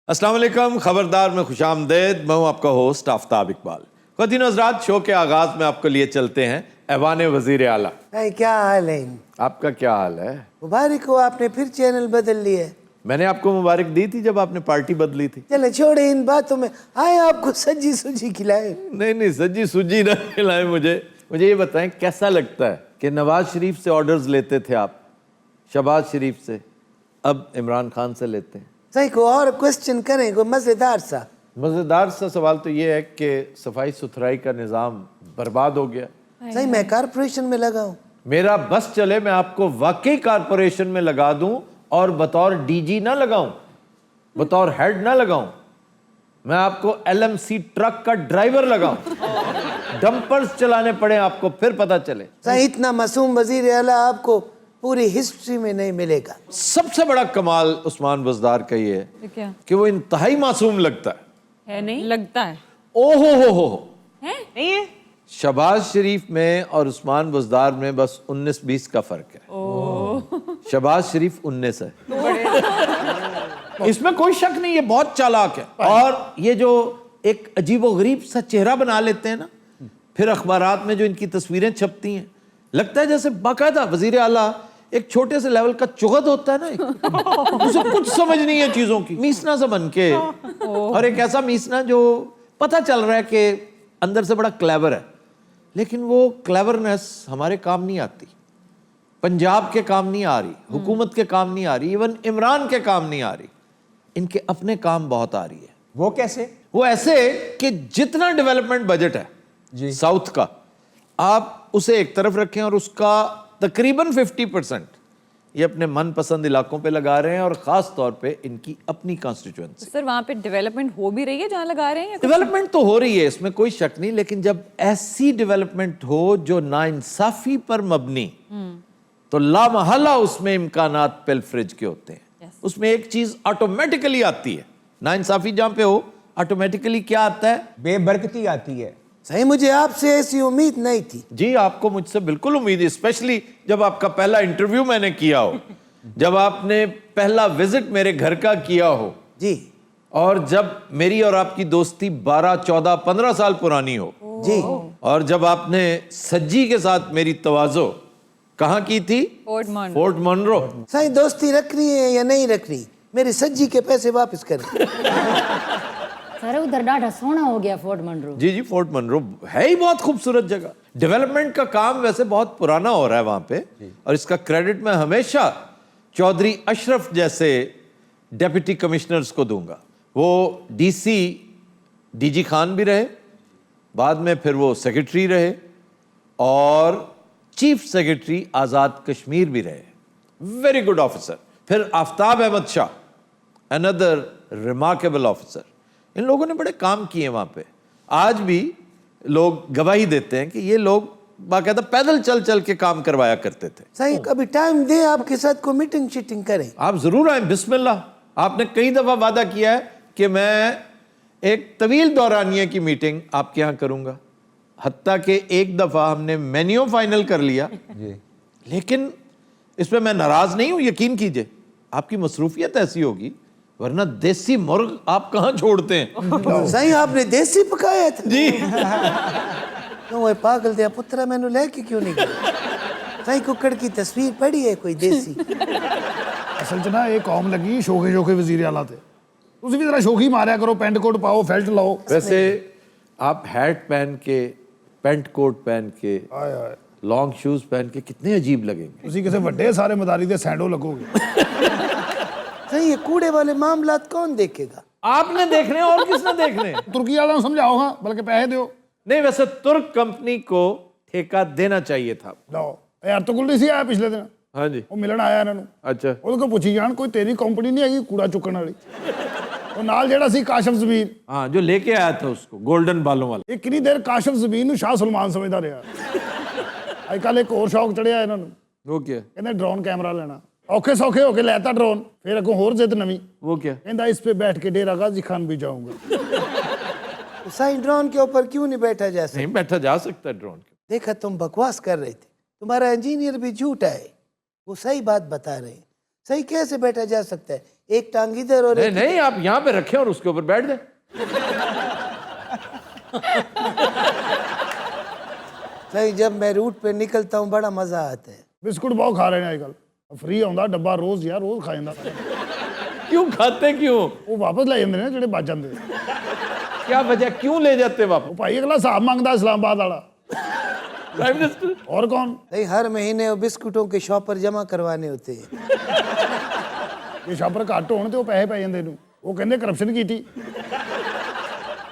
अस्सलाम वालेकुम, खबरदार में खुशामदेद। मैं हूं आपका होस्ट आफ्ताब इकबाल। ख़वातीन हज़रात, शो के आगाज़ में आपको लिए चलते हैं ऐवान वज़ीर आला। क्या हाल है? आपका क्या हाल है? मुबारक हो, आपने फिर चैनल बदल लिया। मैंने आपको मुबारक दी थी जब आपने पार्टी बदली थी। चले छोड़े इन बातों में, आए आपको सज्जी सुजी खिलाए। नहीं, सज्जी सुजी ना खिलाए मुझे ये बताएं कैसा लगता है कि नवाज शरीफ से ऑर्डर्स लेते थे आप, शहबाज शरीफ से, अब इमरान खान से लेते हैं। सही को और क्वेश्चन करें, कोई मजेदार सा सवाल तो ये है कि सफाई सुथराई का निज़ाम बर्बाद हो गया। सही मैं कारपोरेशन में लगा हूँ। मेरा बस चले मैं आपको वाकई कारपोरेशन में लगा दूं और बतौर डीजी ना लगाऊं, बतौर हेड ना लगाऊं, मैं आपको एलएमसी ट्रक का ड्राइवर लगाऊं, डंपर्स चलाने पड़े आपको, फिर पता चले। सही इतना मासूम वजीर आला आपको पूरी हिस्ट्री में नहीं मिलेगा। सबसे बड़ा कमाल उस्मान बज़दार का ये है कि वो इंतहाई मासूम लगता है नहीं लगता है। ओहो हो है नहीं है। शहबाज शरीफ में और उस्मान बज़दार में बस 19-20 का फर्क है। शहबाज शरीफ 19 है, इसमें कोई शक नहीं, ये बहुत चालाक है। और ये जो एक अजीबोगरीब सा चेहरा बना लेते हैं ना, फिर अखबारात में जो इनकी तस्वीरें छपती हैं, लगता है जैसे बाकायदा वजीर आला एक छोटे से लेवल का चुगत होता है ना, उसे कुछ समझ नहीं है चीजों की, मीसना सा बन के, और एक ऐसा मीसना जो पता चल रहा है कि अंदर से बड़ा क्लेवर है, लेकिन वो क्लेवरनेस हमारे काम नहीं आती, पंजाब के काम नहीं आ रही, हुकूमत के काम नहीं आ रही, इवन इमरान के काम नहीं आ रही, इनके अपने काम बहुत आ रही है। वो कैसे? वो ऐसे कि जितना डेवलपमेंट बजट है जी साउथ का, आप उसे एक तरफ रखें और उसका तकरीबन 50% ये अपने मनपसंद इलाकों पे लगा रहे हैं, और खास तौर पे इनकी अपनी कॉन्स्टिट्यूएंसी। सर वहाँ पे डेवलपमेंट हो भी रही है जहाँ लगा रहे हैं? डेवलपमेंट तो हो रही है, इसमें कोई शक नहीं, लेकिन जब ऐसी डेवलपमेंट हो जो नाइंसाफी पर मबनी, तो लामहला उसमें इम्कानात पिलफ्रिज के होते हैं। उसमें एक चीज ऑटोमेटिकली आती है, नाइंसाफी जहां पे हो ऑटोमेटिकली क्या आता है? बेबरकती आती है। सही मुझे आपसे ऐसी उम्मीद नहीं थी। जी आपको मुझसे बिल्कुल उम्मीद है, स्पेशली जब आपका पहला इंटरव्यू मैंने किया हो, जब आपने पहला विजिट मेरे घर का किया हो जी, और जब मेरी और आपकी दोस्ती 12, 14, 15 साल पुरानी हो जी, और जब आपने सज्जी के साथ मेरी तवाज़ो कहाँ की थी? Fort Monroe. सही दोस्ती रख रही है या नहीं रख रही, मेरी सज्जी के पैसे वापस करें। सर उधर डाढ़ा सोना हो गया फोर्ट मनरो। जी फोर्ट मनरो है ही बहुत खूबसूरत जगह। डेवलपमेंट का काम वैसे बहुत पुराना हो रहा है वहां पे, और इसका क्रेडिट मैं हमेशा चौधरी अशरफ जैसे डेप्यूटी कमिश्नर्स को दूंगा। वो डीजी खान भी रहे, बाद में फिर वो सेक्रेटरी रहे, और चीफ सेक्रेटरी आज़ाद कश्मीर भी रहे। Very good officer. फिर Aftab Ahmad Shah, another remarkable officer. इन लोगों ने बड़े काम किए वहां पे। आज भी लोग गवाही देते हैं कि ये लोग बाकायदा पैदल चल चल के काम करवाया करते थे। सही कभी टाइम दे आपके साथ को मीटिंग शीटिंग करें। आप जरूर आए, बिस्मिल्लाह। आपने कई दफा वादा किया है कि मैं एक तवील दौरानिया की मीटिंग आपके यहाँ करूंगा, हत्ता कि एक दफा हमने मेन्यू फाइनल कर लिया जी। लेकिन इस पर मैं नाराज नहीं हूं, यकीन कीजिए, आपकी मसरूफियत ऐसी होगी, वरना देसी मुर्ग आप कहां छोड़ते हैं। सही आपने देसी पकाया था जी। क्यों वो पागल दिया पुत्रा मैंने लेके क्यों नहीं गया? सही कुकड़ की तस्वीर पड़ी है कोई देसी? असल च ना ये कौम लगी शौके शौके वजीर आला थे, तुम भी जरा शौकी मारा करो, पेंट कोट पाओ, फेल्ट लाओ। वैसे आप हैट पहन के, पेंट कोट पहन के, लॉन्ग शूज पहन के कितने अजीब लगेंगे। तुसी किसी बड़े सारे मदारी दे सैंडो लगोगे। सही ये कूड़े वाले मामलात कौन देखेगा? आपने देखने और किसने देखने? तुर्की वालों समझाओ, हाँ बल्कि पैसे दो। नहीं, वैसे तुर्क कंपनी को ठेका देना चाहिए था। लो यार तो कुल सी आया पिछले दिन। हाँ जी, वो मिलन आया इन्होंने। अच्छा, ਉਹਦੇ ਪੁੱਛੀ ਜਾਣ ਕੋਈ ਤੇਰੀ ਕੰਪਨੀ नहीं हैगी कूड़ा चुकन वाली। ਉਹ ਨਾਲ ਜਿਹੜਾ ਸੀ ਕਾਸ਼ਫ ਜ਼ਬੀਰ, हाँ जो लेके आया था उसको, गोल्डन बालों वाला। ਇਹ ਕਿੰਨੀ ਦੇਰ ਕਾਸ਼ਫ ਜ਼ਬੀਰ ਨੂੰ ਸ਼ਾਹ ਸੁਲਮਾਨ ਸਮਝਦਾ ਰਿਹਾ। ਅੱਜ ਕੱਲ ਇੱਕ ਹੋਰ ਸ਼ੌਕ ਚੜਿਆ ਇਹਨਾਂ ਨੂੰ, वो क्या? ਕਹਿੰਦੇ ਡਰੋਨ ਕੈਮਰਾ ਲੈਣਾ। ਔਖੇ ਸੌਖੇ ਹੋ ਕੇ ਲੈਤਾ ਡਰੋਨ, ਫਿਰ ਅੱਗੋਂ ਹੋਰ ਜ਼ਿੱਦ ਨਵੀਂ, वो क्या? ਕਹਿੰਦਾ इस पे बैठ के डेरा गाजी खान भी जाऊंगा। सही ड्रोन के ऊपर क्यों नहीं बैठा जा सकता? नहीं बैठा जा सकता है ड्रोन के। देखा तुम बकवास कर रहे थे, तुम्हारा इंजीनियर भी झूठा है, वो सही बात बता रहे हैं। सही कैसे बैठा जा सकता है? एक टांग इधर और नहीं एक नहीं, आप यहाँ पे रखें और उसके ऊपर बैठ जाए। सही, जब मैं रूट पे निकलता हूँ बड़ा मजा आता है। बिस्कुट बहुत खा रहे हैं आजकल, फ्री आਉਂਦਾ ਡੱਬਾ ਰੋਜ਼ ਯਾਰ, ਰੋਜ਼ ਖਾ ਜਾਂਦਾ। क्यों खाते क्यों? ਉਹ ਵਾਪਸ ਲੈ ਜਾਂਦੇ ਨੇ ਜਿਹੜੇ ਬਚ ਜਾਂਦੇ। क्या वजह, क्यों ले जाते वापस? ਉਹ ਭਾਈ ਅਗਲਾ ਹਿਸਾਬ ਮੰਗਦਾ ਇਸਲਾਮਾਬਾਦ ਵਾਲਾ। प्राइम मिनिस्टर और कौन? नहीं, हर महीने वो बिस्कुटों के शॉपर जमा करवाने होते हैं। ਜੇ ਸ਼ਾਪਰ ਘੱਟ ਹੋਣ ਤੇ ਉਹ ਪੈਸੇ ਪੈ ਜਾਂਦੇ ਇਹਨੂੰ। ਉਹ ਕਹਿੰਦੇ ਕਰਪਸ਼ਨ ਕੀਤੀ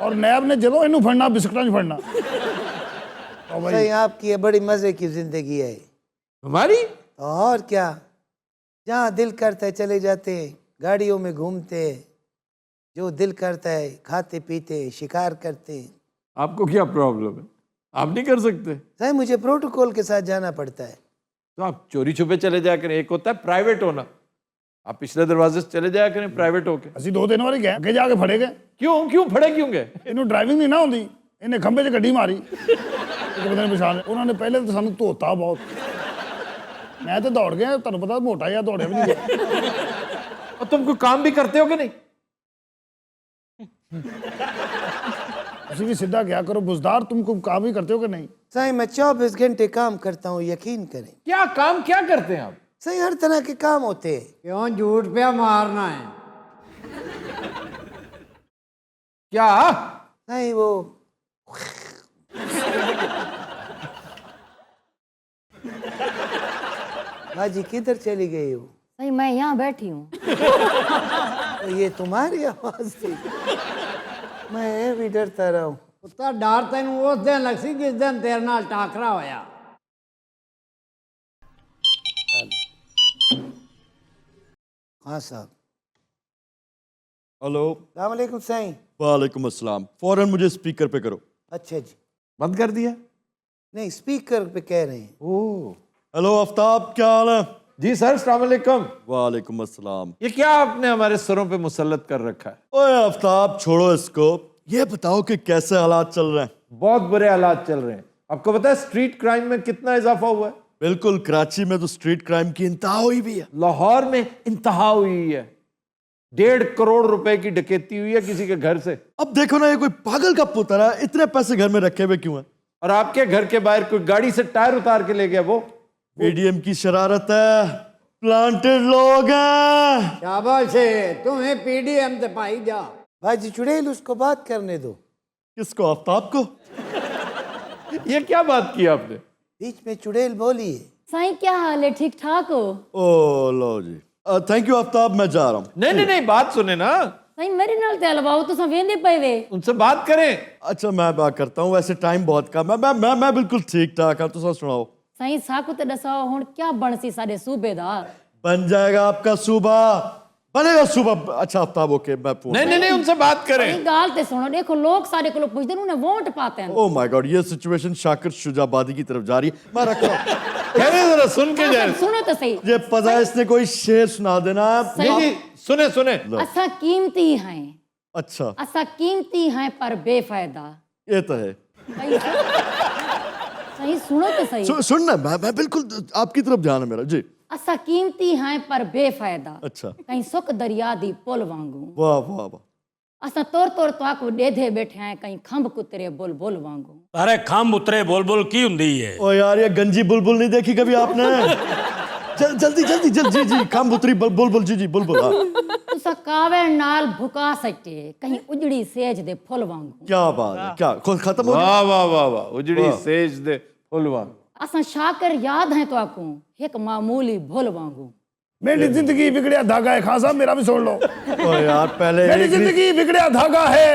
ਔਰ ਨੈਬ ਨੇ ਜਦੋਂ ਇਹਨੂੰ ਫੜਨਾ ਬਿਸਕਟਾਂ 'ਚ ਫੜਨਾ। ਉਹ ਭਾਈ सही, आपकी ये बड़ी मजे की जिंदगी है। हमारी और क्या, जहाँ दिल करता है चले जाते हैं, गाड़ियों में घूमते हैं, जो दिल करता है खाते पीते शिकार करते हैं। आपको क्या प्रॉब्लम है? आप नहीं कर सकते? सही, मुझे प्रोटोकॉल के साथ जाना पड़ता है। तो आप चोरी छुपे चले जाया करें। एक होता है प्राइवेट होना, आप पिछले दरवाजे से चले जाया करें प्राइवेट होके। ਅਸੀਂ 2-3 ਵਾਰੀ ਗਏ, ਅੱਗੇ ਜਾ ਕੇ ਫੜੇ ਗਏ। क्यों क्यों फड़े क्यों गए? ਇਹਨੂੰ ਡਰਾਈਵਿੰਗ ਨਹੀਂ ਨਾ ਆਉਂਦੀ, ਇਹਨੇ ਖੰਭੇ 'ਚ ਗੱਡੀ ਮਾਰੀ। ਇੱਕ ਬੰਦੇ ਨੇ ਪਛਾਣ ਲਿਆ। ਉਹਨਾਂ ਨੇ ਪਹਿਲੇ ਤਾਂ ਸਾਨੂੰ ਧੋਤਾ ਬਹੁਤ। ਮੈਂ ਤਾਂ ਦੌੜ ਗਿਆ, ਤੁਹਾਨੂੰ ਪਤਾ ਮੋਟਾ ਜਿਹਾ, ਦੌੜਿਆ ਵੀ ਨਹੀਂ ਗਿਆ। और तुम कोई काम भी करते हो कि नहीं? ਅਸੀਂ ਵੀ ਸਿੱਧਾ ਕਿਹਾ ਕਰੋ, बुजदार तुम कोई काम ही करते हो कि नहीं? सही, मैं 24 घंटे काम करता हूँ, यकीन करें। क्या काम क्या करते हैं आप? सही, हर तरह के काम होते हैं। क्यों झूठ पे मारना है? क्या? नहीं, वो बाजी किधर चली गई हो? सही, मैं यहाँ बैठी हूँ। तो ये तुम्हारी आवाज थी? मैं भी डरता रहा हूँ। उत्ता डर तेन उस दिन लग सी जिस दिन तेरे नाल टाकरा होया। हाँ साहब। हेलो। अस्सलाम वालेकुम साईं। वालेकुम अस्सलाम। फौरन मुझे स्पीकर पे करो। अच्छा जी। बंद कर दिया? नहीं, स्पीकर पे कह रहे हैं। ओह हेलो आफ्ताब, क्या हाल है? जी सर, अस्सलाम वालेकुम। वालेकुम अस्सलाम। ये क्या आपने हमारे सरों पे मुसल्लत कर रखा है? ओए आफ्ताब, छोड़ो इसको, ये बताओ कि कैसे हालात चल रहे हैं? बहुत बुरे हालात चल रहे हैं। आपको पता है स्ट्रीट क्राइम में कितना इजाफा हुआ है? बिल्कुल, कराची में तो स्ट्रीट क्राइम की इंतहा हुई भी है। लाहौर में इंतहा हुई है। 1.5 करोड़ रुपए की डकैती हुई है किसी के घर से। अब देखो ना, ये कोई पागल का पुत्र है, इतने पैसे घर में रखे हुए क्यों हैं? और आपके घर के बाहर कोई गाड़ी से टायर उतार के ले गया वो। पीडीएम की शरारत है, प्लांटेड लोग हैं। शाबाश है, तुम्हें पीडीएम ते पाई जा। बाजी चुड़ैल, उसको बात करने दो। किसको, आफ्ताब को? ये क्या बात की आपने? बीच में चुड़ैल बोली है। साईं, क्या हाल है? ठीक ठाक हो? ओ लो जी, थैंक यू आफ्ताब, मैं जा रहा हूँ। नहीं नहीं नहीं, बात सुने ना। साईं, मेरे नाल ते हलवाओ, तुसां वेंदे पए वे। उनसे बात करें। अच्छा, मैं बात करता हूँ, वैसे टाइम बहुत कम है। मैं बिल्कुल ठीक ठाक हूँ, तुम सुनाओ। साईं, साकू ते दसाओ हुण क्या बनसी साडे सूबे दा? बन जाएगा आपका सूबा, बनेगा सूबा। अच्छा आफ्ताब, ओके, मैं फोन। नहीं नहीं नहीं, उनसे बात करें। साईं, गाल ते सुनो, देखो लोग साडे कोलों पुछदे ने, वोट पाते हैं। ओह माय गॉड, ये सिचुएशन शाकिर शुजाबादी की तरफ जा रही है। मैं रख रहा हूँ। कहने जरा, सुन के जाए। सुनो तो सही। ये पता है, इसने कोई शेर सुना देना। जी जी, सुने सुने। असा कीमती हैं, अच्छा, असा कीमती हैं पर बेफायदा। ये तो है। सही, सुनो तो सही। सुनना, मैं बिल्कुल आपकी तरफ ध्यान है मेरा जी। असा कीमती हैं पर बेफायदा। अच्छा, कहीं सुख दरिया दी पुल वांगू। वाह वाह वाह। असा तोर तोर तो आको डेधे बैठे हैं, कहीं खंभ कुतरे बुल बुल वांगू। अरे खम उतरे बोल बोल की हुंदी है। ओ यार, ये गंजी बुलबुल नहीं देखी कभी आपने? जल्दी जल्दी जल्दी, जी काम उतरी बुलबुल, जी जी बुलबुल। हाँ। तुसा कावे नाल भुका सटे, कहीं उजड़ी सेज दे फुल वांगू। क्या बात है, क्या खत्म हो गया? वाह वाह वाह वाह, उजड़ी सेज दे फुलवा। असा शाकर याद है तो आको, एक मामूली भुल वांगू। मेरी जिंदगी बिगड़िया धागा है। खान साहब, मेरा भी सुन लो। ओ यार, पहले मेरी एक जिंदगी बिगड़िया धागा है,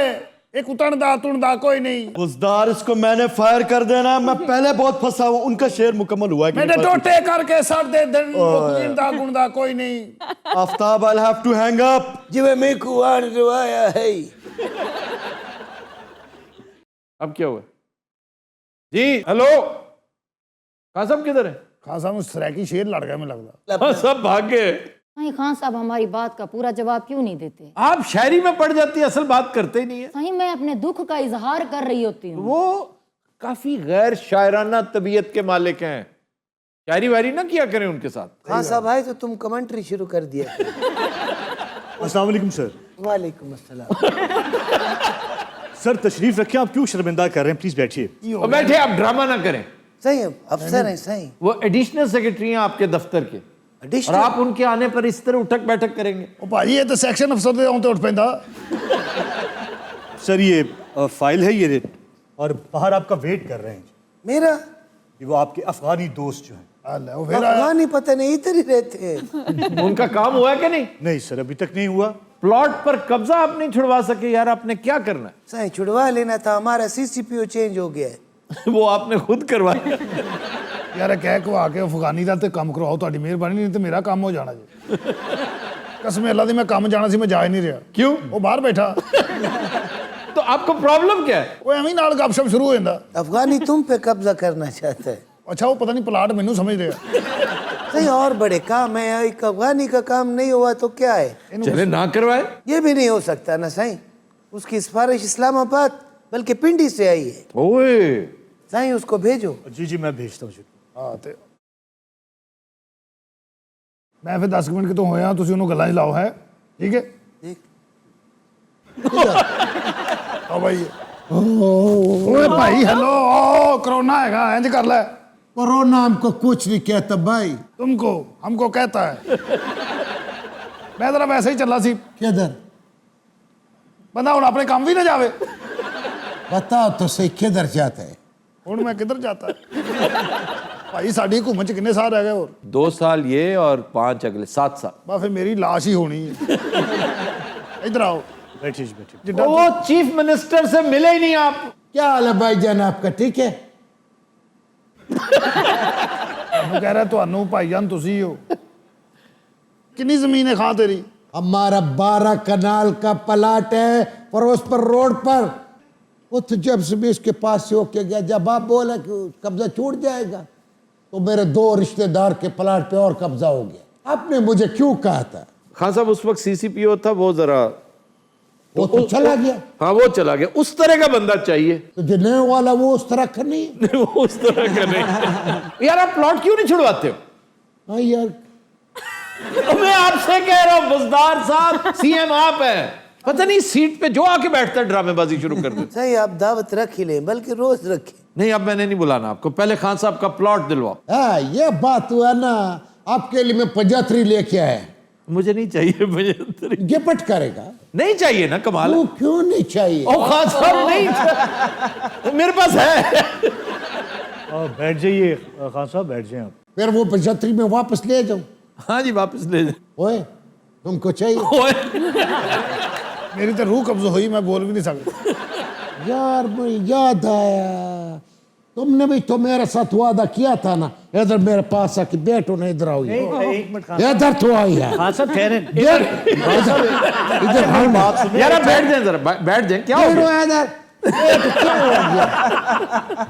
एक उतरदा तुड़दा कोई नहीं। बुजदार, इसको मैंने फायर कर देना। मैं पहले बहुत फंसा हूँ। उनका शेर मुकम्मल हुआ है कि मैंने नहीं? टोटे करके सर दे गुणदा गुणदा कोई नहीं। Aftab, I have to hang up. जिवे मेरे को आड़ रवाया है। अब क्या हुआ? जी हेलो, खान साहब किधर है? खान साहब, सराकी शेर लड़ गया, मैं लगता। हाँ, सब भाग गए। साईं, खान साहब हमारी बात का पूरा जवाब क्यों नहीं देते? आप शायरी में पड़ जाती है, असल बात करते ही नहीं है। साईं, मैं अपने दुख का इजहार कर रही होती हूँ। वो काफी गैर शायराना तबीयत के मालिक हैं। शायरी वायरी ना किया करें उनके साथ। हाँ साहब आए तो तुम कमेंट्री शुरू कर दिया। अस्सलाम वालेकुम सर। वालेकुम अस्सलाम। सर तशरीफ रखें, आप क्यों शर्मिंदा कर रहे हैं, प्लीज बैठिए। और बैठे, आप ड्रामा ना करें। सही है, अफसर हैं सही। वो एडिशनल सेक्रेटरी हैं आपके दफ्तर के, और Additional? आप उनके आने पर इस तरह उठक बैठक करेंगे। ਉਹ ਭਾਜੀ ਇਹ ਤਾਂ ਸੈਕਸ਼ਨ ਅਫਸਰ ਦੇ ਆਉਂ ਤੇ ਉੱਠ ਪੈਂਦਾ। सर ये फाइल है ये, और बाहर आपका वेट कर रहे हैं। मेरा ये वो आपके अफगानी दोस्त जो हैं। ਆ ਲੈ ਉਹ ਫੇਰ ਆਇਆ। अफगानी पता नहीं इधर ही रहते हैं। उनका काम हुआ है कि नहीं? नहीं सर अभी तक नहीं हुआ। प्लॉट पर कब्जा आप नहीं छुड़वा सके यार, आपने क्या करना सही छुड़वा लेना था, हमारा सीसीपीओ चेंज हो गया है। है? वो आपने खुद करवाया। ਯਾਰ ਇਹ ਕਹਿ ਕਵਾ ਕੇ ਅਫਗਾਨੀ ਦਾ ਤੇ ਕੰਮ ਕਰਵਾਓ, ਤੁਹਾਡੀ ਮਿਹਰਬਾਨੀ, ਨਹੀਂ ਤੇ ਮੇਰਾ ਕੰਮ ਹੋ ਜਾਣਾ ਜੀ। ਕਸਮ ਅੱਲਾ ਦੀ ਮੈਂ ਕੰਮ ਜਾਣਾ ਸੀ, ਮੈਂ ਜਾ ਹੀ ਨਹੀਂ ਰਿਹਾ। क्यों? ਉਹ ਬਾਹਰ ਬੈਠਾ, तो आपको प्रॉब्लम क्या है? ਉਹ ਐਵੇਂ ਹੀ ਨਾਲ ਗੱਪਸ਼ਪ ਸ਼ੁਰੂ ਹੋ ਜਾਂਦਾ। अफगानी तुम पे कब्जा करना चाहता है। ਅੱਛਾ ਉਹ ਪਤਾ ਨਹੀਂ ਪਲਾਟ ਮੈਨੂੰ ਸਮਝ ਰਿਹਾ। सही और बड़े काम है, एक अफगानी का काम नहीं हुआ तो क्या है? चले ना करवाए। ये भी नहीं हो सकता ना सही। उसकी सिफारिश इस्लामाबाद बल्कि पिंडी से आई है। ओए, सही उसको भेजो। जी जी मैं भेजता हूँ। ਹਾਂ ਤੇ ਮੈਂ ਫਿਰ 10 ਮਿੰਟ ਕਿਤੋਂ ਹੋਇਆ, ਤੁਸੀਂ ਉਹਨੂੰ ਗੱਲਾਂ 'ਚ ਲਾਓ ਹੈ, ਠੀਕ ਹੈ? ਆ ਭਾਈ ਓਏ ਭਾਈ ਹੈਲੋ, ਓ कोरोना हैगा, इंज कर ले। कोरोना हमको कुछ नहीं कहता भाई। तुमको हमको कहता है। मैं जरा वैसे ही चला सी, किधर बंदा हुण अपने काम भी ना जावे। बताओ तो सही, किधर जाता है? हुण मैं किधर जाता है भाई? साडी हुकूमत च किन्ने साल रह गए और? 2 साल ये और 5 अगले 7 साल। बस फिर मेरी लाश ही होनी है। इधर आओ। बैठिए जी बैठिए। जिड्डा वो चीफ मिनिस्टर से मिले ही नहीं आप। क्या हाल है भाईजान आपका, ठीक है? मैं कह रहा ਤੁਹਾਨੂੰ ਭਾਈਜਾਨ ਤੁਸੀਂ ਹੋ। कितनी जमीन है खां तेरी? हमारा 12 कनाल का प्लाट है फिरोजपुर रोड पर। वो तो जब से मैं इसके पास से होके गया, जब आप बोला कि कब्जा छूट जाएगा तो मेरे 2 रिश्तेदार के प्लाट पे और कब्जा हो गया। आपने मुझे क्यों कहा था? खान साहब उस वक्त सीसीपीओ था, वो जरा वो तो चला गया। हाँ वो चला गया। उस तरह का बंदा चाहिए। तो जो नए वाला वो उस तरह का नहीं है। नहीं, वो उस तरह का नहीं। यार आप प्लॉट क्यों नहीं छुड़वाते हो? हाँ यार, मैं आपसे कह रहा हूँ बुजदार साहब, सीएम आप हैं, पता नहीं सीट पे जो आके बैठता है ड्रामेबाजी शुरू कर देता। सही आप दावत रख ही लें, बल्कि रोज रखें। नहीं अब मैंने नहीं बुलाना आपको, पहले खान साहब का प्लॉट दिलवाओ। हाँ ये बात हुआ ना, आपके लिए मैं 75 लेके आया। मुझे नहीं चाहिए, मुझे गिफ्ट करेगा? नहीं चाहिए ना, कमाल है। वो क्यों नहीं चाहिए? ओ खान साहब नहीं, मेरे पास है। बैठ जाइए खान साहब, बैठ जाइए आप। फिर वो 75 में वापस ले जाऊं? हाँ जी वापस ले जाए। ओए तुमको चाहिए? ओए, मेरी तो रूह कब्ज हुई, मैं बोल भी नहीं सकता। यार मुझे याद आया, तुमने भी तो मेरे साथ वादा किया था ना, इधर मेरे पास आके बैठो ना, इधर आओ। एक मिनट खान इधर तो आओ यार। खान साहब ठहरे। इधर इधर आओ ना। यार आप बैठ जाए जरा, बैठ जाए। क्या हो बैठो गया? इधर। ये तो क्या हो गया?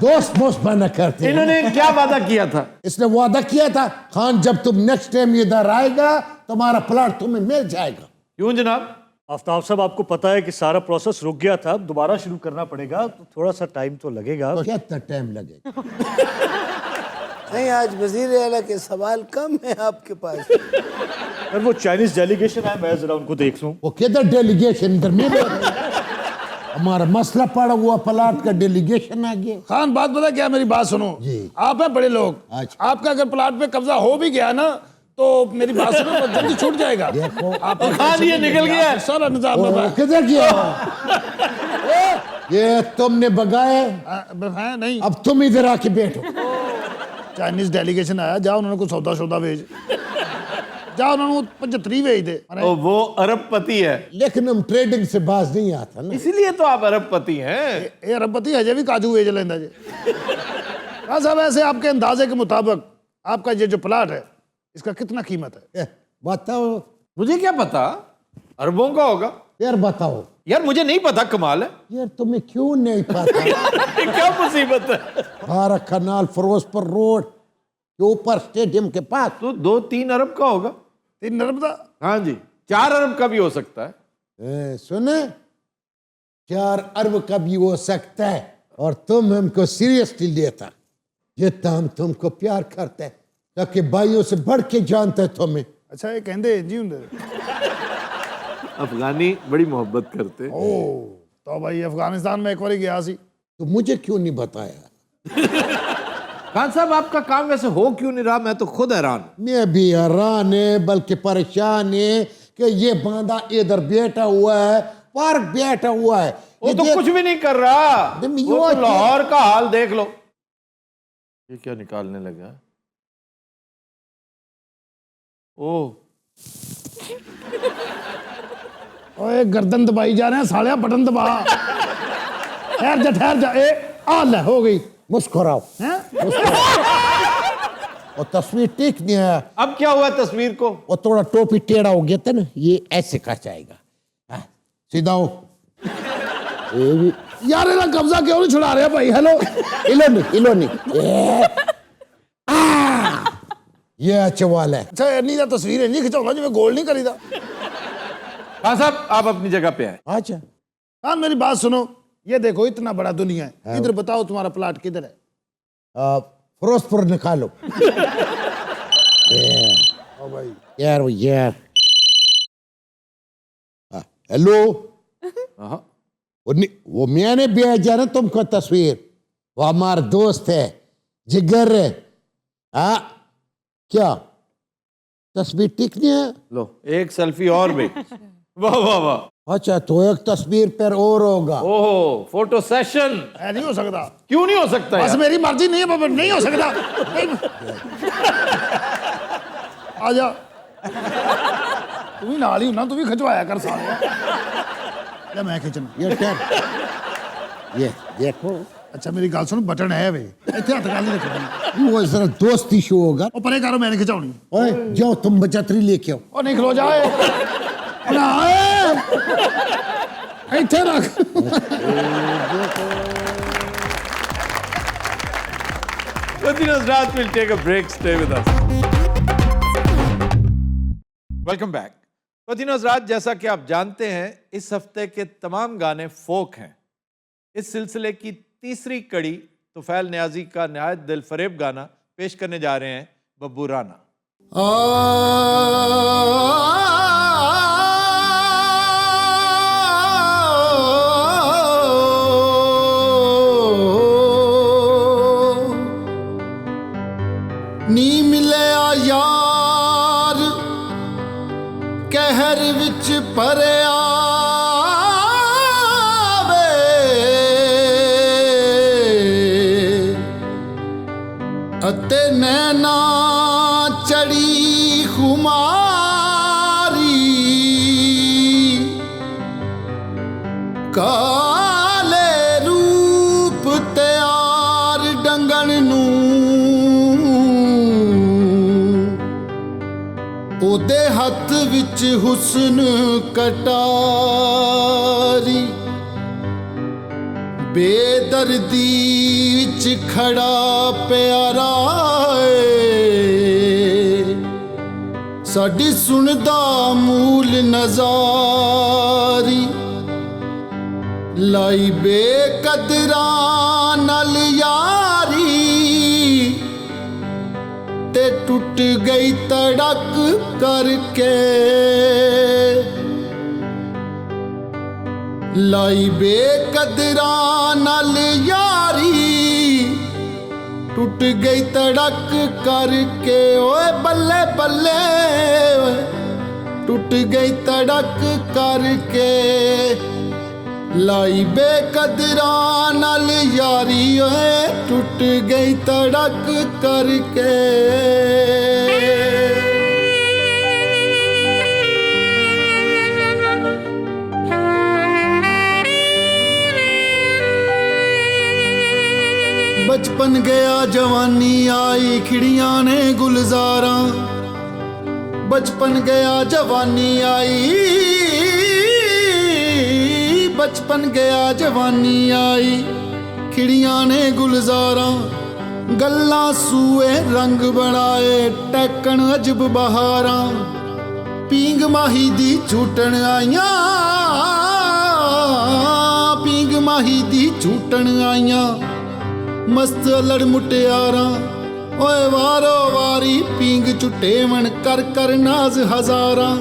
दोस्त बना करते हैं। इन्होंने क्या वादा किया था? इसने वादा किया था, खान जब तुम नेक्स्ट टाइम इधर आएगा तुम्हारा प्लाट तुम्हें मिल जाएगा। क्यों जनाब? आफ्ताब साहब आपको पता है कि सारा प्रोसेस रुक गया था, अब दोबारा शुरू करना पड़ेगा, तो थोड़ा सा टाइम तो लगेगा। तो कितना टाइम लगेगा? नहीं आज वजीर आला के सवाल कम है आपके पास। अगर वो चाइनीज डेलीगेशन है, मैं जरा उनको देख लूं। वो किधर डेलीगेशन, इधर मिले। हमारा मसला पड़ा हुआ, प्लाट का डेलीगेशन आ गया। खान बात पता क्या, मेरी बात सुनो। जी। आप हैं बड़े लोग, अच्छा। आपका अगर प्लाट पे कब्जा हो भी गया ना, तो मेरी बात सुनो, जल्दी छूट जाएगा। देखो आप खान ये निकल गया है। सारा निजाम वो है। किधर गया? ये तुमने बगाए, है नहीं, अब तुम इधर आके बैठो। चाइनीज डेलीगेशन आया, जाओ उन्होंने कुछ सौदा सौदा भेज, जाओ उन्होंने 75 भेज दे। ओ, वो अरबपति है, लेकिन हम ट्रेडिंग से बाज नहीं आता ना। इसीलिए तो आप अरबपति हैं। ये अरबपति हजे भी काजू भेज लेंदा जी। हाँ साहब, ऐसे आपके अंदाजे के मुताबिक आपका ये जो प्लाट है, इसका कितना कीमत है? बताओ मुझे क्या पता, अरबों का होगा। यार, बताओ यार मुझे नहीं पता, कमाल है। यार, तुम्हें क्यों नहीं पता? क्या मुसीबत है? 12 कनाल फिरोजपुर रोड के ऊपर स्टेडियम के पास। तो 2-3 अरब का होगा। 3 अरब का? हाँ जी, 4 अरब का भी हो सकता है। सुने, 4 अरब का भी हो सकता है। और तुम हमको सीरियसली लेता, जितना हम तुमको प्यार करते हैं ताकि भाइयों से बढ़ के जानता है तुम्हें। ਅੱਛਾ ਇਹ ਕਹਿੰਦੇ ਇੰਜ ਹੀ ਹੁੰਦੇ अफगानी बड़ी मोहब्बत करते हैं। ਓ ਤਾਂ ਭਾਈ ਅਫਗਾਨਿਸਤਾਨ ਮੈਂ ਇੱਕ ਵਾਰੀ ਗਿਆ ਸੀ तो मुझे क्यों नहीं बताया? खान साहब आपका काम वैसे हो क्यों नहीं रहा, मैं तो खुद हैरान हूं। मैं भी हैरान है बल्कि परेशान है कि ये बांदा इधर बैठा हुआ है, पार्क बैठा हुआ है। वो तो कुछ भी नहीं कर रहा, वो तो लाहौर का हाल देख लो। ये क्या निकालने लगा? ओह ਓਏ गर्दन दबाई जा रहे हैं सालिया, बटन दबा ठहर जा ए आ ले हो गई मुस्कुराओ हैं और तस्वीर ठीक नहीं है। अब क्या हुआ तस्वीर को? वो थोड़ा टोपी टेढ़ा हो गया था ना, ये ऐसे कर जाएगा। हाँ, सीधा हो। ये भी यार ਇਹਦਾ ਕਬਜ਼ਾ ਕਿਉਂ ਨਹੀਂ ਛੁਡਾ ਰਿਹਾ ਭਾਈ हेलो इलोनी ये अच्छा वाला है। ਅੱਛਾ ਇੰਨੀ ਦਾ ਤਸਵੀਰ ਇੰਨੀ ਖਿਚਾਉਂਦਾ ਜਿਵੇਂ ਗੋਲ ਨਹੀਂ ਕਰੀਦਾ। खान साहब आप अपनी जगह पे आए। अच्छा हाँ मेरी बात सुनो, ये देखो इतना बड़ा दुनिया है, इधर बताओ तुम्हारा प्लाट किधर है? फिरोजपुर निकालो। ओ भाई यार वो यार हेलो वो मैंने भेजा ना तुमको तस्वीर, वो हमारा दोस्त है जिगर है। क्या तस्वीर ठीक नहीं है? लो एक सेल्फी और भी। वाह वाह वाह। अच्छा तो एक तस्वीर पर और होगा। ओहो फोटो सेशन। ऐ नहीं हो सकता। क्यों नहीं हो सकता? बस मेरी मर्जी नहीं है बाबा, नहीं हो सकता। आ जा तू भी नाल ही ना, तू भी खिंचवाया कर साले। ले मैं खिंचना ये देखो। अच्छा मेरी गल सुन, बटन है वे इतने हथ गल नहीं रखना, वो जरा दोस्ती शो होगा। ओ परे करो, मैं नहीं खिंचाउनी। ओए जाओ तुम बचतरी लेके आओ। ओ नहीं खलो जाए ना इतने रख। Within Hazrat will take a break. Stay with us. Welcome back. Within Hazrat, जैसा कि आप जानते हैं इस हफ्ते के तमाम गाने फोक हैं। इस सिलसिले की तीसरी कड़ी तुफैल नियाजी का नहायत दिलफरेब गाना पेश करने जा रहे हैं बब्बू राना। नी मिलिया यार कहर विच भरिया अते नैना चढ़ी खुमारी काले रूप तैयार डंगण नू ओदे हथ विच हुस्न कटारी बेदर्दी विच खड़ा प्यारा साडी सुनदा मूल नजारी लाई बेकदरा नल यारी ते टूट गई तड़क करके लाई बेकदरा नल यारी टूट गई तड़क करके ओए बल्ले बल्ले टूट गई तड़क करके लाई बेकदरा नल यारी ओए टूट गई तड़क करके बचपन गया जवानी आई खिड़ियां ने गुलजारा बचपन गया जवानी आई बचपन गया जवानी आई खिड़ियां ने गुलजारा गल्ला सूए रंग बनाए टैकन अजब बहारा पींग माही दी झूटन आइयां पींग माही दी झूटन आइयां मस्त लड़ मुटियारा ਓਏ ਵਾਰੋ ਵਾਰੀ ਪੀਂਗ ਝੁੱਟੇਵਣ ਕਰ ਕਰ ਨਾਜ਼ ਹਜ਼ਾਰਾਂ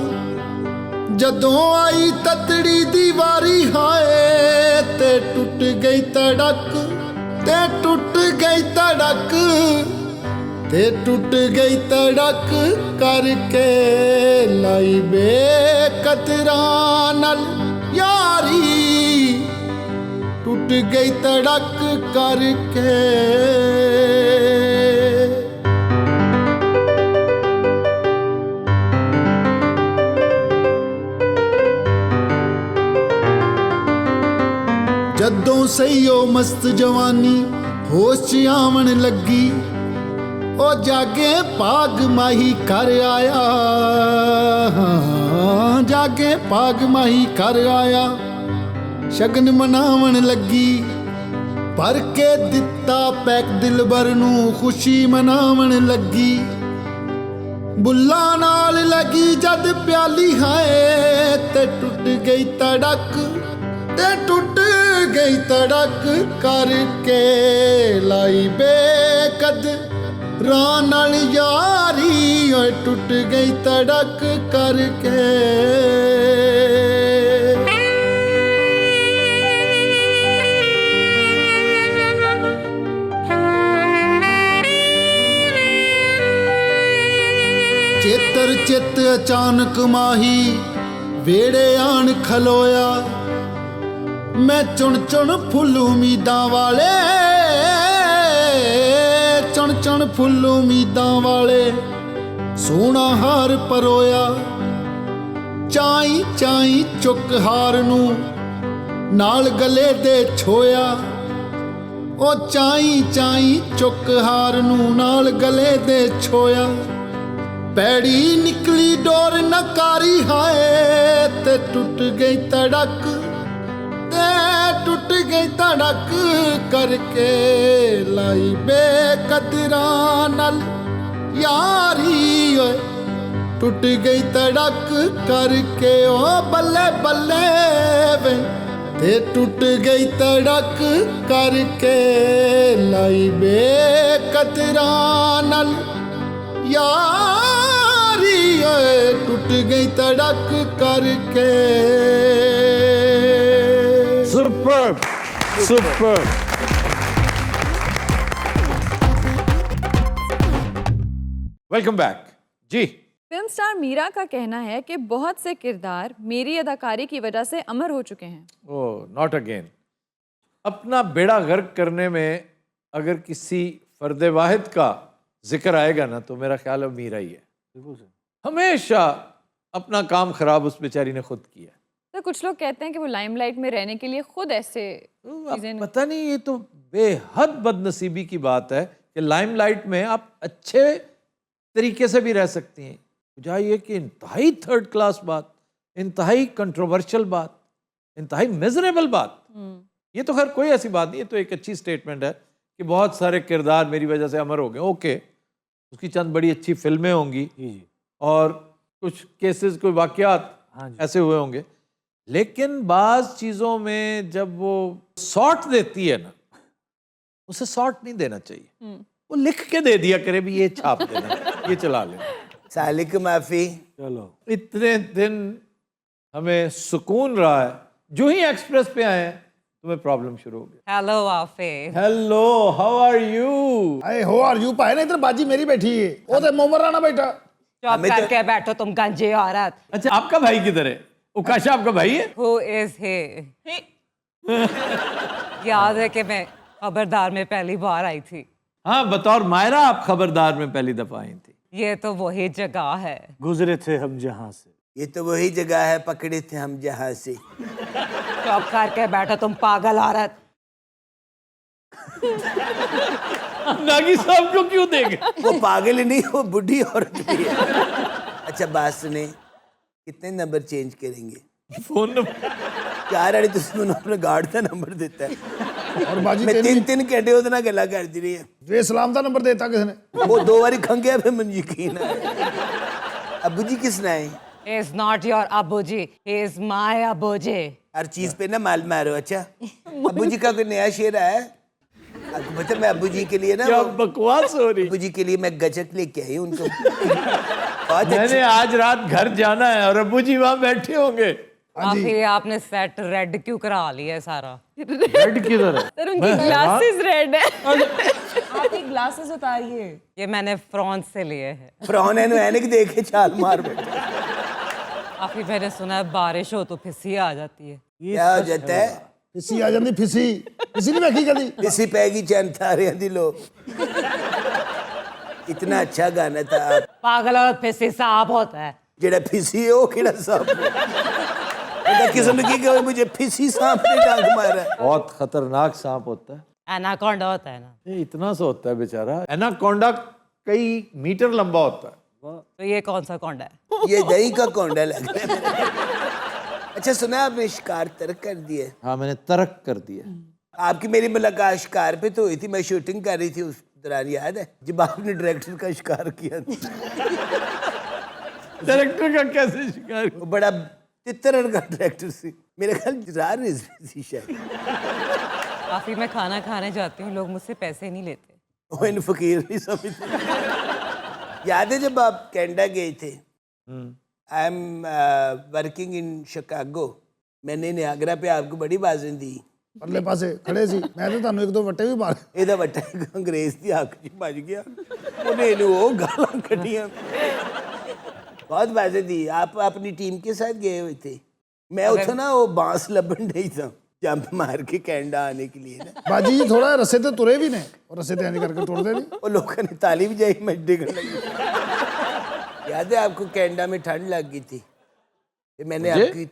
ਜਦੋਂ ਆਈ ਤਤੜੀ ਦੀ ਵਾਰੀ ਹਾਏ ਤੇ ਟੁੱਟ ਗਈ ਤੜਕ ਤੇ ਟੁੱਟ ਗਈ ਤੜਕ ਤੇ ਟੁੱਟ ਗਈ ਤੜਕ ਕਰਕੇ ਲਾਈ ਬੇਕਦਰਾਂ ਨਾਲ ਯਾਰੀ ਟੁੱਟ ਗਈ ਤੜਕ ਕਰਕੇ ਜਦੋਂ ਸਈਓ ਮਸਤ ਜਵਾਨੀ ਹੋਸ਼ 'ਚ ਆਵਣ ਲੱਗੀ ਉਹ ਜਾਗੇ ਭਾਗ ਮਾਹੀ ਕਰ ਆਇਆ ਜਾਗੇ ਭਾਗ ਮਾਹੀ ਕਰ ਆਇਆ ਸ਼ਗਨ ਮਨਾਵਣ ਲੱਗੀ ਭਰ ਕੇ ਦਿੱਤਾ ਪੈਕ ਦਿਲਬਰ ਨੂੰ ਖੁਸ਼ੀ ਮਨਾਵਣ ਲੱਗੀ ਬੁੱਲਾਂ ਨਾਲ ਲੱਗੀ ਜਦ ਪਿਆਲੀ ਹਾਏ ਤੇ ਟੁੱਟ ਗਈ ਤੜਕ ਤੇ ਟੁੱਟ ਗਈ ਤੜਕ ਕਰਕੇ ਲਾਈ ਬੇਕਦ ਰਾਂ ਨਾਲ ਯਾਰੀ ਓਏ ਟੁੱਟ ਗਈ ਤੜਕ ਕਰਕੇ ਚੇਤਰ ਚਿੱਤ ਅਚਾਨਕ ਮਾਹੀ ਵੇੜੇ ਆਣ ਖਲੋਇਆ ਮੈਂ ਚੁਣ ਚੁਣ ਫੁੱਲ ਉਮੀਦਾਂ ਵਾਲੇ ਚੁਣ ਚੁਣ ਫੁੱਲ ਉਮੀਦਾਂ ਵਾਲੇ ਸੋਹਣਾ ਹਾਰ ਪਰੋਇਆ ਚਾਈ ਚਾਈ ਚੁੱਕ ਹਾਰ ਨੂੰ ਨਾਲ ਗਲੇ ਦੇ ਛੋਇਆ ਉਹ ਚਾਈ ਚਾਈ ਚੁੱਕ ਹਾਰ ਨੂੰ ਨਾਲ ਗਲੇ ਦੇ ਛੋਇਆ ਪੈੜੀ ਨਿਕਲੀ ਡੋਰ ਨਕਾਰੀ ਹਾਏ ਤੇ ਟੁੱਟ ਗਈ ਤੜਕ ਤੇ ਟੁੱਟ ਗਈ ਧੜਕ ਕਰਕੇ ਲਾਈ ਬੇਕਦਰਾਂ ਨਾਲ ਯਾਰੀ ਓਏ ਟੁੱਟ ਗਈ ਧੜਕ ਕਰਕੇ ਓ ਬੱਲੇ ਬੱਲੇ ਵੇ ਤੇ ਟੁੱਟ ਗਈ ਧੜਕ ਕਰਕੇ ਲਾਈ ਬੇਕਦਰਾਂ ਨਾਲ ਯਾਰੀ ਓਏ ਟੁੱਟ ਗਈ ਧੜਕ ਕਰਕੇ Superb, superb. Welcome back. जी फिल्म स्टार मीरा का कहना है कि बहुत से किरदार मेरी अदाकारी की वजह से अमर हो चुके हैं। Oh not again. अपना बेड़ा गर्क करने में अगर किसी फर्द वाहिद का जिक्र आएगा ना तो मेरा ख्याल है मीरा ही है। हमेशा अपना काम खराब उस बेचारी ने खुद किया। तो कुछ लोग कहते हैं कि वो लाइमलाइट में रहने के लिए खुद ऐसे चीजें पता नहीं, ये तो बेहद बदनसीबी की बात है कि लाइमलाइट में आप अच्छे तरीके से भी रह सकती हैं, बजाय ये कि इंतहाई थर्ड क्लास बात, इंतहाई कंट्रोवर्शियल बात, इंतहाई मिजरेबल बात। ये तो खैर कोई ऐसी बात नहीं, ये तो एक अच्छी स्टेटमेंट है कि बहुत सारे किरदार मेरी वजह से अमर हो गए। ओके, उसकी चंद बड़ी अच्छी फिल्में होंगी और कुछ केसेस, कोई वाकयात ऐसे हुए होंगे, लेकिन बाज चीज़ों में जब वो सॉर्ट देती है ना, उसे सॉर्ट नहीं देना चाहिए। वो लिख के दे दिया करे भी ये छाप देना, ये चला लेना। सालिक माफी। चलो, इतने दिन हमें सुकून रहा है, जो ही एक्सप्रेस पे आए हैं तुम्हें प्रॉब्लम शुरू हो गई। हेलो आफे। Hello, how are you? अरे हो आर यू पाए ना, इधर बाजी मेरी बैठी है, वो तो मोमर राणा बैठा। चुप करके बैठो तुम गंजे औरत। अच्छा, आपका भाई किधर है? उकाशा आपका भाई है? Who is he? याद है कि मैं खबरदार में पहली बार आई थी। हाँ, बतौर मायरा आप खबरदार में पहली दफा आई थी। ये तो वही जगह है। गुजरे थे हम जहां से। ये तो वही जगह है, पकड़े थे हम जहां से। चुप करके बैठो तुम पागल औरत। नागी साहब को क्यों देंगे? वो पागल ही नहीं, वो बुढ़ी औरत भी है। अच्छा बात सुने, कितने नंबर चेंज करेंगे? फोन नंबर चार आड़ी दुश्मन अपने गार्ड का नंबर देता है और बाजी मैं तेरी 3-3 घंटे ਉਹਦੇ ਨਾਲ ਗੱਲਾਂ ਕਰਦੀ ਰਹੀ वे सलाम का नंबर देता किसने? वो 2 बारी खंगे फिर मुझे यकीन आया। अब्बू जी किसने है? He is not your अबूजी, he is my अबूजी। हर चीज पे ना माल मारो। अच्छा, अब्बू जी का कोई नया शेर आया है? आपको पता है, मैं अब्बू जी के लिए ना क्या बकवास हो रही। अब्बू जी के लिए मैं गजक लेके आई हूँ उनको। बहुत मैंने अच्छी। आज रात घर जाना है और अब्बू जी वहां बैठे होंगे। काफी आपने सेट रेड क्यों करा लिया है सारा? रेड किधर है? सर उनकी ग्लासेस रेड है। आपके ग्लासेस उतारिए। ये मैंने फ्रांस से लिए हैं। फ्रॉन एंड मैनिक देखे चाल मार बैठे। काफी मैंने सुना है बारिश हो तो फिसी आ जाती है। क्या हो जाता है? फिसी आ जाती, फिसी फिसी नहीं बैठी कभी। इसी पैगी चंद तारे दी लो। इतना अच्छा गाना था आप। पागल और फिसी सांप होता है। जेड़ा फिसी है वो किड़ा सांप है। किस्म की कि मुझे फिसी सांप ने डांग मारा। बहुत खतरनाक सांप होता है। एनाकोंडा होता है ना। ये इतना सा होता है बेचारा। एनाकोंडा कई मीटर लंबा होता है। तो ये कौन सा कोंडा है? ये दही का कोंडा लग रहा है। अच्छा सुना आपने शिकार तर्क कर दिया? हाँ मैंने तर्क कर दिया। आपकी मेरी मुलाकात शिकार पे तो हुई थी, मैं शूटिंग कर रही थी उस दौरान, याद है जब आपने डायरेक्टर का शिकार किया था? डायरेक्टर का कैसे शिकार? वो बड़ा तितर का डायरेक्टर सी, मेरे ख्याल रार थी शायद। काफी मैं खाना खाने जाती हूँ, लोग मुझसे पैसे नहीं लेते। वो इन फकीर नहीं समझते। याद है जब आप कनाडा गए थे? I am working in Chicago. मैंने नियाग्रा पे आपको बड़ी बाजें दी। परले पासे खड़े सी, मैं तो ਤੁਹਾਨੂੰ ਇੱਕ ਦੋ ਵੱਟੇ ਵੀ ਮਾਰੇ। ਇਹਦਾ ਵੱਟਾ ਅੰਗਰੇਜ਼ ਦੀ ਹੱਕ 'ਚ ਭੱਜ ਗਿਆ, ਉਹਨੇ ਇਹਨੂੰ ਉਹ ਗਾਲਾਂ ਕੱਢੀਆਂ। बहुत बाजें दी। आप अपनी टीम के साथ गए हुए थे? मैं उठा ना वो बांस लबन नहीं था जंप मार के कनाडा आने के लिए ना। ਬਾਜੀ ਜੀ ਥੋੜਾ ਰਸੇ ਤੇ ਤੁਰੇ ਵੀ ਨੇ, ਉਹ ਰਸੇ ਤੇ ਐਂ ਕਰਕੇ ਤੁਰਦੇ ਨਹੀਂ। वो लोगों ने ताली भी जाई, मैं डिगने लगी। याद है आपको कनाडा में ठंड लग गई थी, फिर मैंने आपकी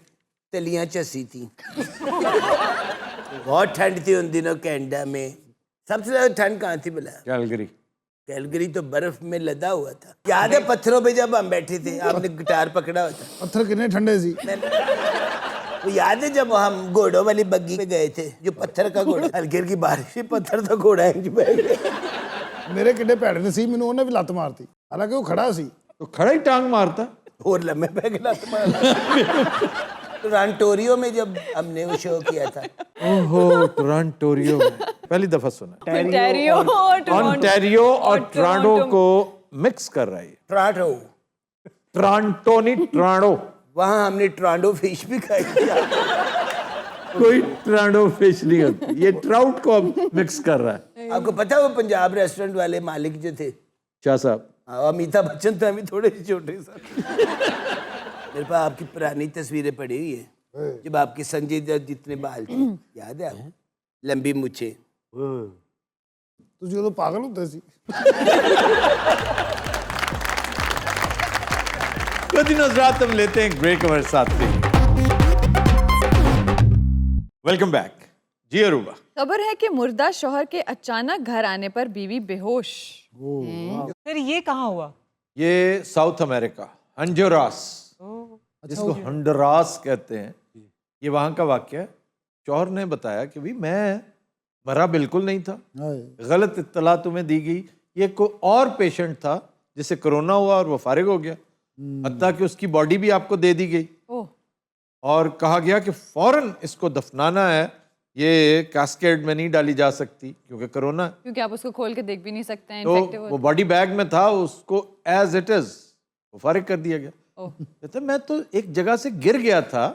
तलियां चसी थी। बहुत ठंड थी उन दिनों कनाडा में। सबसे ज्यादा ठंड कहाँ थी भला? कैलगरी। कैलगरी तो बर्फ में लदा हुआ था। याद है पत्थरों पे जब हम बैठे थे, आपने गिटार पकड़ा हुआ था। ਪੱਥਰ ਕਿੰਨੇ ਠੰਡੇ ਸੀ। वो याद है जब हम घोड़ों वाली बग्गी पे गए थे, जो पत्थर का घोड़ा, हल्की हल्की बारिश में पत्थर का घोड़ा इंज बह गया। ਮੇਰੇ ਕਿੱਡੇ ਭੈੜੇ ਨੇ ਸੀ, ਮੈਨੂੰ ਉਹਨੇ ਵੀ ਲੱਤ ਮਾਰਤੀ, ਹਾਲਾਂਕਿ ਉਹ ਖੜਾ ਸੀ। तो खड़ा ही टांग मारता। और लम्बे पै के लत मारा। टोरंटोरियो में जब हमने वो शो किया था। ओहो टोरंटोरियो में पहली दफा सुना। ओंटारियो ओंटारियो और टोरंटो को मिक्स कर रहा है। टोरंटो, टोरंटो नहीं टोरंटो। वहाँ हमने टोरंटो फिश भी खाई थी। कोई टोरंटो फिश नहीं होती, ये ट्राउट को मिक्स कर रहा है। आपको पता है वो पंजाब रेस्टोरेंट वाले मालिक जो थे, शाह साहब, हाँ, अमिताभ बच्चन तो हमें थोड़े से छोटे सर। मेरे पास आपकी पुरानी तस्वीरें पड़ी हुई है जब आपके संजय दत्त जितने बाल थे, याद है आपको? लंबी मुछे। ਤੁਸੀਂ ਉਦੋਂ ਪਾਗਲ ਹੁੰਦੇ ਸੀ। कुछ दिनों रात हम लेते हैं ब्रेक हमारे साथ में। वेलकम बैक जी अरूबा। खबर है कि मुर्दा शौहर के अचानक घर आने पर बीवी बेहोश। फिर ये कहाँ हुआ? ये साउथ अमेरिका, हंडुरास, जिसको हंडुरास कहते हैं, ये वहाँ का वाक्य है। शौहर ने बताया कि भाई मैं मरा बिल्कुल नहीं था, गलत इत्तला तुम्हें दी गई। ये कोई और पेशेंट था जिसे कोरोना हुआ और वो फारिग हो गया, हत्ता कि उसकी बॉडी भी आपको दे दी गई और कहा गया कि फौरन इसको दफनाना है, ये कैस्केड में नहीं डाली जा सकती क्योंकि कोरोना है। क्योंकि आप उसको खोल के देख भी नहीं सकते हैं, तो इन्फेक्टिव वो बॉडी बैग में था, उसको एज इट इज वो फारिग कर दिया गया। कहते मैं तो एक जगह से गिर गया था,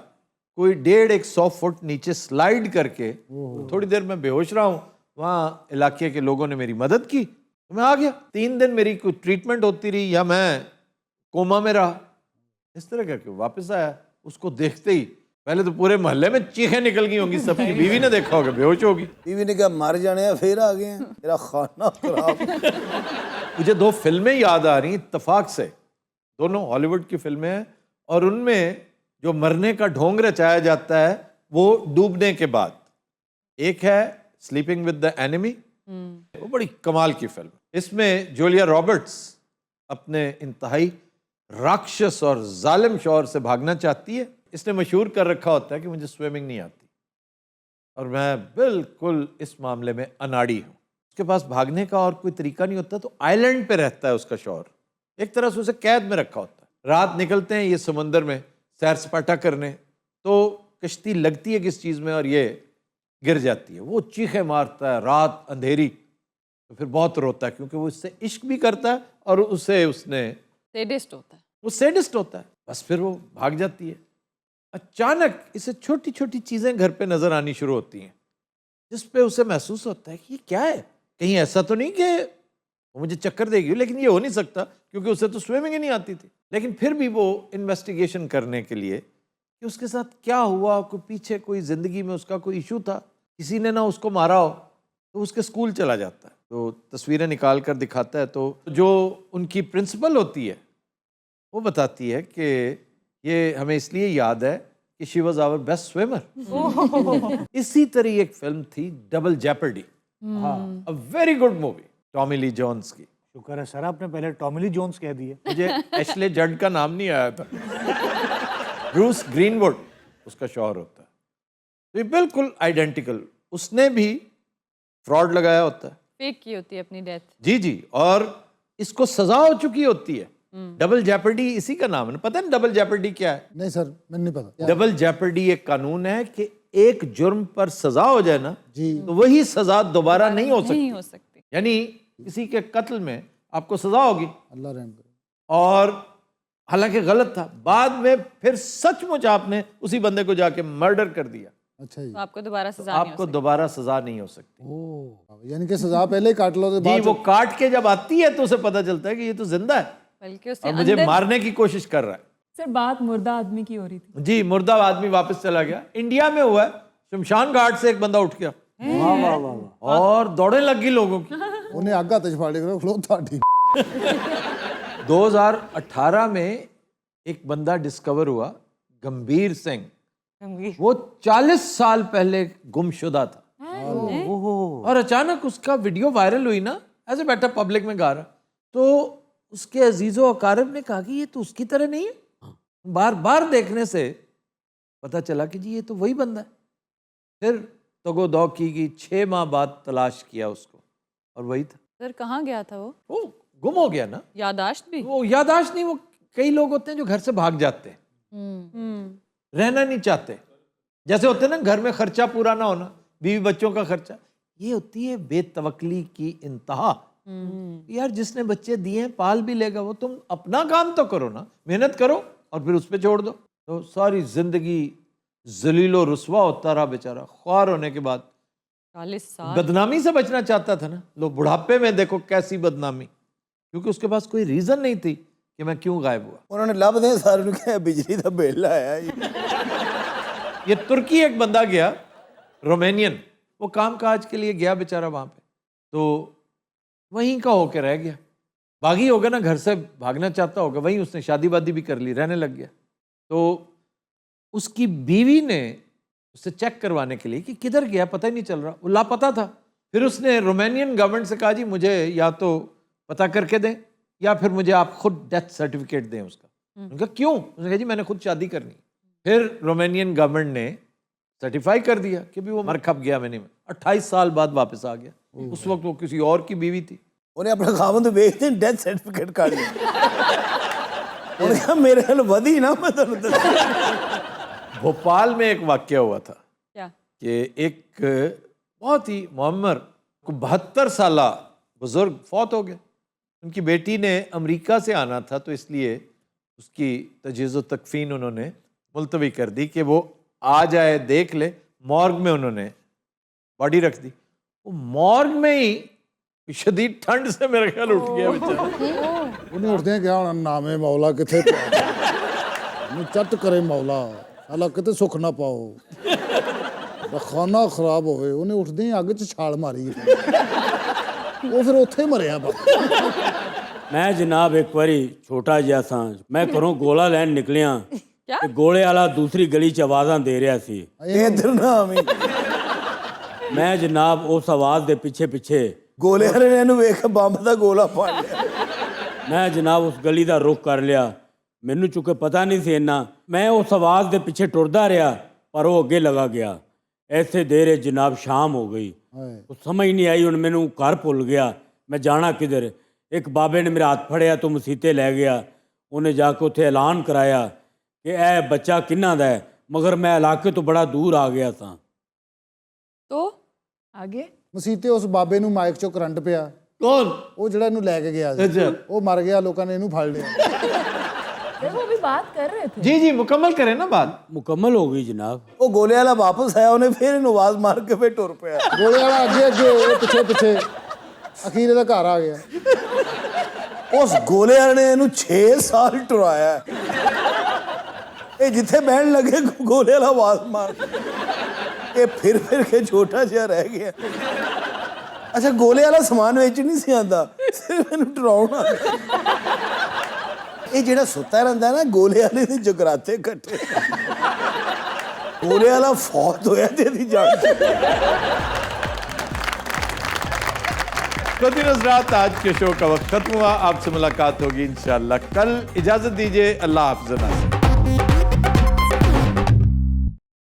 कोई 150-100 फुट नीचे स्लाइड करके, तो थोड़ी देर में बेहोश रहा हूँ। वहाँ इलाके के लोगों ने मेरी मदद की तो मैं आ गया। 3 दिन मेरी कोई ट्रीटमेंट होती रही या मैं कोमा में रहा, इस तरह करके वापस आया। उसको देखते ही पहले तो पूरे मोहल्ले में चीखें निकल गई होंगी, सबकी बीवी ने देखा होगा, बेहोश होगी। बीवी ने कहा मर जाने हैं, फिर आ गए हैं, तेरा खाना खराब। मुझे 2 फिल्में याद आ रही इत्तेफाक से, दोनों हॉलीवुड की फिल्में हैं और उनमें जो मरने का ढोंग रचाया जाता है वो डूबने के बाद। एक है स्लीपिंग विद द एनिमी, वो बड़ी कमाल की फिल्म। इसमें जूलिया रॉबर्ट्स अपने इंतहाई राक्षस और जालिम शौहर से भागना चाहती है। इसने मशहूर कर रखा होता है कि मुझे स्विमिंग नहीं आती और मैं बिल्कुल इस मामले में अनाड़ी हूँ। उसके पास भागने का और कोई तरीका नहीं होता, तो आइलैंड पे रहता है उसका शौहर, एक तरह से उसे कैद में रखा होता है। रात निकलते हैं ये समुंदर में सैर सपाटा करने, तो कश्ती लगती है किस चीज़ में और ये गिर जाती है। वो चीखें मारता है, रात अंधेरी, तो फिर बहुत रोता है क्योंकि वो इससे इश्क भी करता है और उसने सेडिस्ट होता है। वो सैडिस्ट होता है। बस फिर वो भाग जाती है। अचानक इसे छोटी छोटी चीज़ें घर पे नज़र आनी शुरू होती हैं जिस पे उसे महसूस होता है कि ये क्या है, कहीं ऐसा तो नहीं कि वो मुझे चक्कर देगी, लेकिन ये हो नहीं सकता क्योंकि उसे तो स्विमिंग ही नहीं आती थी। लेकिन फिर भी वो इन्वेस्टिगेशन करने के लिए कि उसके साथ क्या हुआ, कोई पीछे कोई ज़िंदगी में उसका कोई इशू था, किसी ने ना उसको मारा हो, तो उसके स्कूल चला जाता है। तो तस्वीरें निकाल कर दिखाता है, तो जो उनकी प्रिंसिपल होती है वो बताती है कि ये हमें इसलिए याद है कि she was our best swimmer. इसी तरह एक फिल्म थी Double Jeopardy, a very good movie, Tommy Lee Jones की। शुक्र है सर आपने पहले टॉमी ली जोन्स कह दिए। मुझे एशले जड का नाम नहीं आया था। ब्रूस ग्रीनवुड उसका शौहर होता है। तो ये बिल्कुल आइडेंटिकल, उसने भी फ्रॉड लगाया होता है, फेक की होती है अपनी डेथ। जी जी, और इसको सजा हो चुकी होती है। डबल जेपर्डी इसी का नाम है। पता है डबल जेपर्डी क्या है? नहीं सर मैंने नहीं पता। डबल जेपर्डी एक कानून है कि एक जुर्म पर सजा हो जाए ना जी। तो वही सजा दोबारा नहीं हो सकती। नहीं हो सकती। यानी किसी के कत्ल में आपको सजा होगी अल्लाह रहम करे। और हालांकि गलत था, बाद में फिर सचमुच आपने उसी बंदे को जाके मर्डर कर दिया, अच्छा जी। तो आपको दोबारा तो सजा नहीं हो आपको सकती। दोबारा सजा नहीं हो सकती। ओह यानी कि सजा पहले ही काट लो तो जी, बाद वो काट के जब आती है तो उसे पता चलता है कि ये तो जिंदा है बल्कि उससे और मुझे अंदर मारने की कोशिश कर रहा है। सर बात मुर्दा आदमी की हो रही थी। जी, मुर्दा आदमी वापस चला गया। इंडिया में हुआ है, शमशान घाट से एक बंदा उठ गया और दौड़े लग गई लोगों की। उन्हें आगा तजफाड़े करो खलो थाड़ी। 2018 में एक बंदा डिस्कवर हुआ, गंभीर सिंह। वो 40 साल पहले गुमशुदा था और अचानक उसका वीडियो वायरल हुई ना, ऐसे बैठा पब्लिक में गा रहा, तो उसके अजीजों अकारब ने कहा कि ये तो उसकी तरह नहीं है। बार बार देखने से पता चला कि जी ये तो वही बंदा है। फिर तगो-दौ की गई, 6 माह बाद तलाश किया उसको और वही था। सर कहाँ गया था वो? वो गुम हो गया ना। यादाश्त भी? वो यादाश्त नहीं, वो कई लोग होते हैं जो घर से भाग जाते हैं, रहना नहीं चाहते। जैसे होते हैं ना घर में खर्चा पूरा ना होना, बीवी बच्चों का खर्चा, ये होती है बेतवक्ली की इंतहा। यार जिसने बच्चे दिए हैं पाल भी लेगा वो, तुम अपना काम तो करो ना, मेहनत करो और फिर उस पर छोड़ दो। तो सारी जिंदगी जलीलो रुस्वा होता रहा बेचारा। ख्वार होने के बाद 40 साल बदनामी से बचना चाहता था ना। लो बुढ़ापे में देखो कैसी बदनामी, क्योंकि उसके पास कोई रीजन नहीं थी कि मैं क्यों गायब हुआ। उन्होंने लब दे सारे क्या बिजली का बिल आया। ये तुर्की एक बंदा गया, रोमानियन, वो काम काज के लिए गया बेचारा वहाँ पे, तो वहीं का होके रह गया। बागी होगा ना, घर से भागना चाहता होगा, वहीं उसने शादी वादी भी कर ली, रहने लग गया। तो उसकी बीवी ने उससे चेक करवाने के लिए कि किधर गया पता ही नहीं चल रहा, वो लापता था। फिर उसने रोमानियन गवर्नमेंट से कहा जी मुझे या तो पता करके दें या फिर मुझे आप खुद डेथ सर्टिफिकेट दें उसका। उनका क्यों? उसने कहा जी मैंने खुद शादी करनी। फिर रोमानियन गवर्नमेंट ने सर्टिफाई कर दिया कि भी वो मर खप गया। मैंने 28 साल बाद वापस आ गया। उस वक्त वो किसी और की बीवी थी। उन्हें अपना खामन तो बेच दें, डेथ सर्टिफिकेट काट लिया। उन्हें कहा मेरे हाल वधी ना मैं तो भोपाल में एक वाक्य हुआ था क्या? कि एक बहुत ही मुअम्मर 72 साला बुजुर्ग फौत हो गए। उनकी बेटी ने अमेरिका से आना था, तो इसलिए उसकी तजहीज़ तकफीन उन्होंने मुलतवी कर दी कि वो आ जाए देख ले। मॉर्ग में उन्होंने बॉडी रख दी। वो मॉर्ग में ही शदीद ठंड से मेरे ख्याल उठ गया बेचारा। उन्हें उठते हैं क्या होना नामे मौला किथे चट करे मौला साला किते सुख ना पाओ खाना खराब होवे। उन्हें उठते ही आगे छाल मारी वो फिर उत्थे मरिया बस। मैं जनाब एक बारी छोटा जिहा सा मैं घरों गोला लैन निकलिया ते गोले वाला दूसरी गली च आवाज़ां दे रहा सी। इधर ना आवी। मैं जनाब उस आवाज़ दे पिछे पिछे गोले वाले ने वेख बंब दा गोला फाड़ लिया। मैं जनाब उस गली दा रुख कर लिया। मैनू चुके पता नहीं सी इन्ना। मैं उस आवाज़ दे पिछे टुरदा रहा पर वो अगे लगा गया। ऐसे देर जनाब शाम हो गई। वो समझ नहीं आई, हुण मैनू घर भुल गया मैं जाना किधर। एक बाबे ने मेरा हाथ फड़िया तो मसीते लै गया। उन्हें जाके उत्थे ऐलान कराया कि यह बच्चा किन्ना दा है, मगर मैं इलाके तो बड़ा दूर आ गया था। तो आगे ਮਸੀਤੇ ਉਸ ਬਾਬੇ ਨੂੰ ਮਾਈਕ ਚੋਂ ਕਰੰਟ ਪਿਆ कौन? ਉਹ ਜਿਹੜਾ ਇਹਨੂੰ ਲੈ ਕੇ ਗਿਆ ਸੀ अच्छा ਉਹ ਮਰ ਗਿਆ ਲੋਕਾਂ ਨੇ ਇਹਨੂੰ ਫੜ ਲਿਆ ये वो भी बात कर रहे थे जी जी मुकम्मल करें ना बात। मुकम्मल हो गई जनाब। ਉਹ ਗੋਲੇ ਵਾਲਾ ਵਾਪਸ ਆਇਆ, ਉਹਨੇ ਫਿਰ ਇਹਨੂੰ ਆਵਾਜ਼ ਮਾਰ ਕੇ ਫਿਰ ਟੁਰ ਪਿਆ। ਗੋਲੇ ਵਾਲਾ ਅੱਗੇ ਅੱਗੇ ਇਹ ਪਿੱਛੇ ਪਿੱਛੇ ਅਖੀਰ ਇਹਦਾ ਘਰ ਆ ਗਿਆ। ਉਸ ਗੋਲੇ ਵਾਲੇ ਨੇ ਇਹਨੂੰ 6 ਸਾਲ ਟੁਰਾਇਆ। ਇਹ ਜਿੱਥੇ ਬਹਿਣ ਲੱਗੇ ਗੋਲੇ ਵਾਲਾ ਆਵਾਜ਼ ਮਾਰ, ਇਹ ਫਿਰ ਕੇ ਛੋਟਾ ਜਿਹਾ ਰਹਿ ਗਿਆ। ਅੱਛਾ ਗੋਲੇ ਵਾਲਾ ਸਮਾਨ ਵੇਚ ਨਹੀਂ ਸੀ ਆਂਦਾ, ਸਿਰਫ ਇਹਨੂੰ ਟਰਾਉਣਾ। ਇਹ ਜਿਹੜਾ ਸੁੱਤਾ ਰਹਿੰਦਾ ਨਾ, ਗੋਲੇ ਵਾਲੇ ਦੇ ਜਗਰਾਤੇ ਇਕੱਠੇ। ਗੋਲੇ ਵਾਲਾ ਫੌਤ ਹੋਇਆ ਤੇ ਇਹਦੀ ਜਾਨ। तो दिन हज़रात, आज के शो का वक्त खत्म हुआ। आपसे मुलाकात होगी इंशाअल्लाह कल। इजाजत दीजिए, अल्लाह हाफ़िज़।